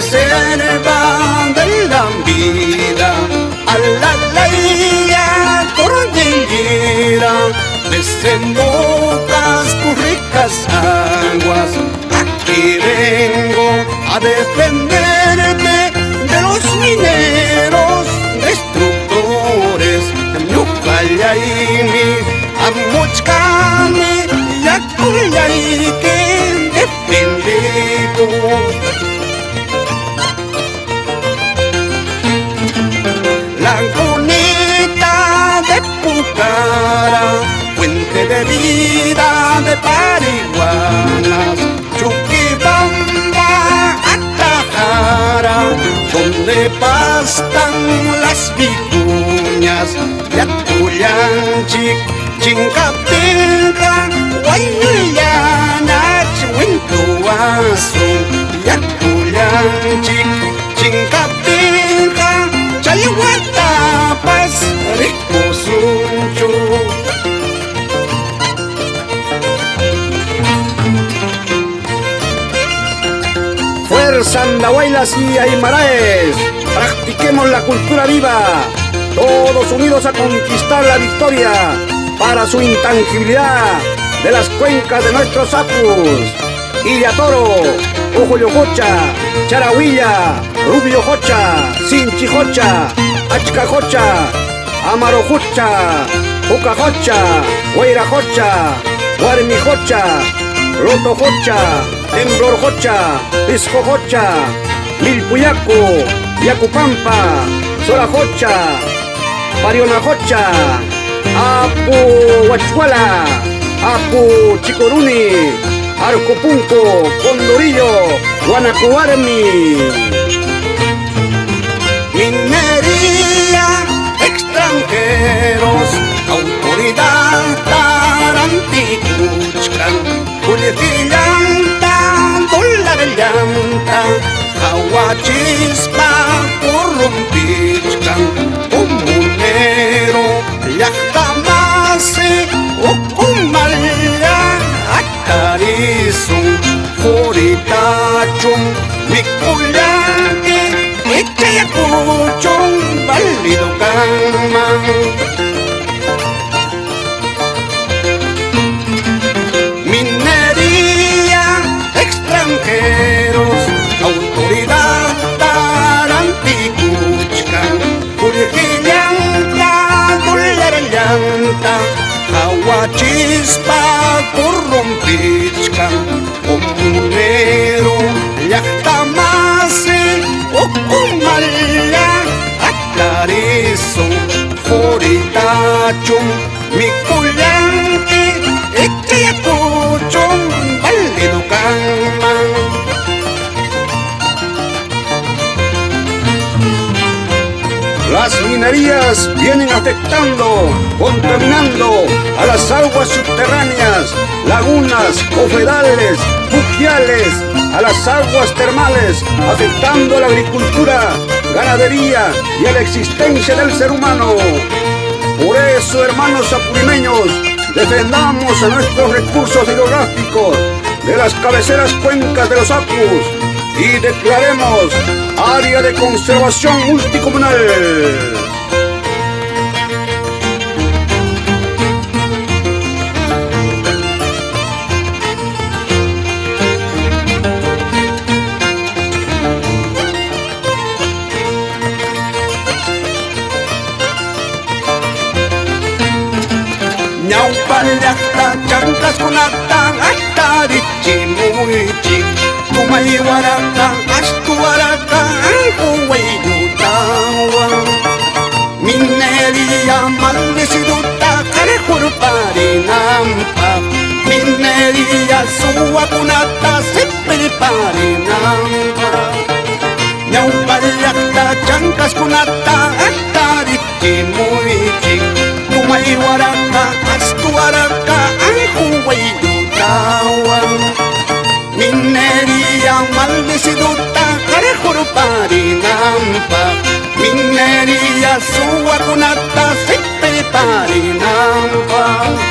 reserva de la vida, a la laya cordillera, desembocas tus ricas aguas. Aquí vengo a defenderte de los mineros destructores. Ñuqallaymi amuchkami yakullayki defendido. Lagunita de Pucara, fuente de vida de Parihuanas, Chuquibamba, Atajara, donde pastan las vicuñas, Yatuyanchik, Chincapinca, Guayuyanach, Wintuazo, Yatuyanchik, Chincapinca, Chayhuatapas, Ricosuncho. Fuerza andahuaylas y aymaraes, practiquemos la cultura viva, todos unidos a conquistar la victoria para su intangibilidad de las cuencas de nuestros apus. Iriatoro, Ojoyojocha, Charahuilla, Rubiojocha, Sinchijocha, Achcajocha, Amarojocha, Ocajocha, Huayrajocha, Guarmijocha, Rotojocha, Temblorjocha, Piscojocha, Milpuyaco, Yacupampa, Sorajocha, Parionajocha, Apu Huachuala, Apu Chicoruni, Arcopunco, Condorillo, Guanacuarmi. Minería, extranjeros, autoridad Taranticuchcan, Culiquillanta, dólar llanta, Jahuachispa, Currumpichcan, Comunero, Yactamase, Ocumalla, Acarizo, Joritachum, Miculante, Echayacuchum, Válido Canman. Minería, extranjeros, autoridad Taranticuchcan, Culiquillanta, dólar llanta, Jahuachispa, Currumpichcan, Comunero, Yactamase, Ocumalla, Acarizo, Joritachum, Miculante, Echayacuchum, Válido Canman. Las minerías vienen afectando, contaminando a las aguas subterráneas, lagunas, ofedales, fluviales, a las aguas termales, afectando a la agricultura, ganadería y a la existencia del ser humano. Por eso, hermanos apurimeños, defendamos a nuestros recursos hidrográficos de las cabeceras cuencas de los apus y declaremos área de conservación multicomunal. Ñawpallaqta chankaskunata attarichimuichi, Tumaywarata ashtuwarata huwaynutawa. Minería maldeciduta qarqurparinanpaq, minería suwakunata sippiriparinanpaq. Ñawpallaqta chankaskunata attarichimuichi, Tumaywarata ashtuwarata huwaynutawa. Minería maldeciduta qarqurparinanpaq, minería suwakunata sippiriparinanpaq.